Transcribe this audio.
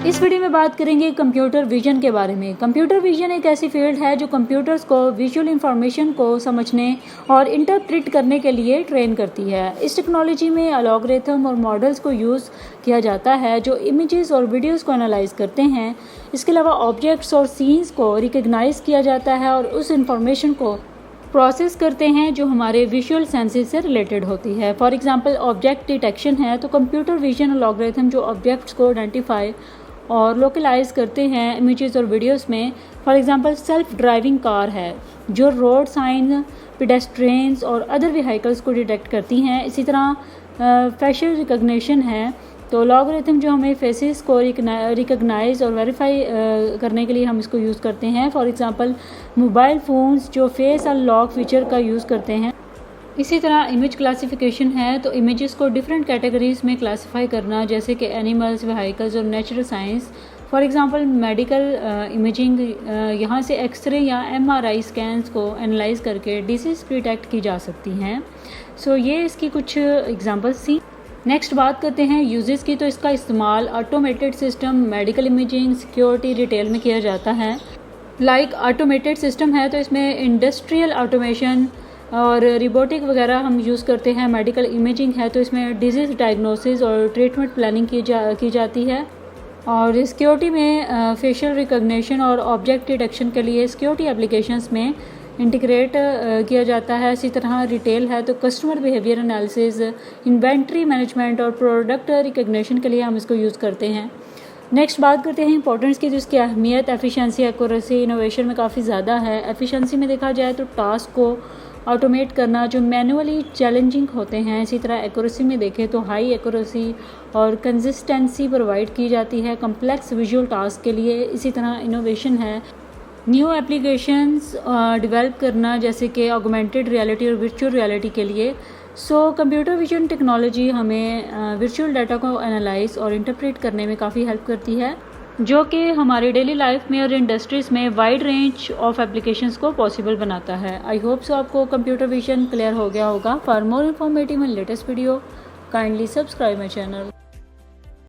इस वीडियो में बात करेंगे कंप्यूटर विजन के बारे में। कंप्यूटर विजन एक ऐसी फील्ड है जो कंप्यूटर्स को विजुअल इंफॉर्मेशन को समझने और इंटरप्रेट करने के लिए ट्रेन करती है। इस टेक्नोलॉजी में एल्गोरिथम और मॉडल्स को यूज़ किया जाता है जो इमेजेस और वीडियोस को एनालाइज करते हैं। इसके अलावा ऑब्जेक्ट्स और सीन्स को रिकग्नाइज किया जाता है और उस इंफॉर्मेशन को प्रोसेस करते हैं जो हमारे विजुअल सेंसेस से रिलेटेड होती है। फॉर एग्जांपल ऑब्जेक्ट डिटेक्शन है तो कंप्यूटर विजन एल्गोरिथम जो ऑब्जेक्ट्स को आइडेंटिफाई और लोकलाइज करते हैं इमेजेस और वीडियोस में। For example self driving car है जो रोड साइन, पेडेस्ट्रियंस और अदर व्हीकल्स को डिटेक्ट करती हैं। इसी तरह फेशियल रिकग्निशन है तो एल्गोरिथम जो हमें फेसेस को रिकग्नाइज और वेरीफाई करने के लिए हम इसको यूज़ करते हैं। फॉर एग्जांपल मोबाइल फ़ोन्स जो फेस अनलॉक फीचर का यूज़ करते हैं। इसी तरह इमेज क्लासिफिकेशन है तो इमेजेस को डिफरेंट कैटेगरीज में क्लासिफाई करना, जैसे कि एनिमल्स, व्हीकल्स और natural science. For example medical imaging, यहाँ से एक्सरे या एमआरआई स्कैन्स को एनालाइज करके डिसीज डिटेक्ट की जा सकती हैं। सो ये इसकी कुछ एग्जांपल्स थी। नेक्स्ट बात करते हैं यूजेस की। तो इसका इस्तेमाल automated system, medical imaging, security, retail में किया जाता है। लाइक ऑटोमेटेड सिस्टम है तो इसमें इंडस्ट्रियल ऑटोमेशन और रिबोटिक वगैरह हम यूज़ करते हैं। मेडिकल इमेजिंग है तो इसमें डिजीज़ डायग्नोसिस और ट्रीटमेंट प्लानिंग की जाती है। और सिक्योरिटी में फेशियल रिकग्निशन और ऑब्जेक्ट डिटेक्शन के लिए सिक्योरिटी एप्लीकेशंस में इंटीग्रेट किया जाता है। इसी तरह रिटेल है तो customer behaviour analysis, inventory management और प्रोडक्ट रिकग्निशन के लिए हम इसको यूज़ करते हैं। नेक्स्ट बात करते हैं इंपॉर्टेंस की। तो इसकी अहमियत, एफिशिएंसी, एक्यूरेसी, इनोवेशन में काफ़ी ज़्यादा है। एफिशिएंसी में देखा जाए तो टास्क को ऑटोमेट करना जो मैनुअली चैलेंजिंग होते हैं। इसी तरह एक्यूरेसी में देखें तो हाई एक्यूरेसी और कंसिस्टेंसी प्रोवाइड की जाती है कम्प्लेक्स विजुअल टास्क के लिए। इसी तरह इनोवेशन है न्यू एप्लीकेशंस डेवलप करना, जैसे कि ऑगमेंटेड रियलिटी और वर्चुअल रियलिटी के लिए। सो कंप्यूटर विजन टेक्नोलॉजी हमें वर्चुअल डाटा को एनालाइज और इंटरप्रेट करने में काफ़ी हेल्प करती है, जो कि हमारी डेली लाइफ में और इंडस्ट्रीज़ में वाइड रेंज ऑफ एप्लीकेशंस को पॉसिबल बनाता है। आई होप सो आपको कंप्यूटर विजन क्लियर हो गया होगा। For more informative and latest video kindly subscribe my channel.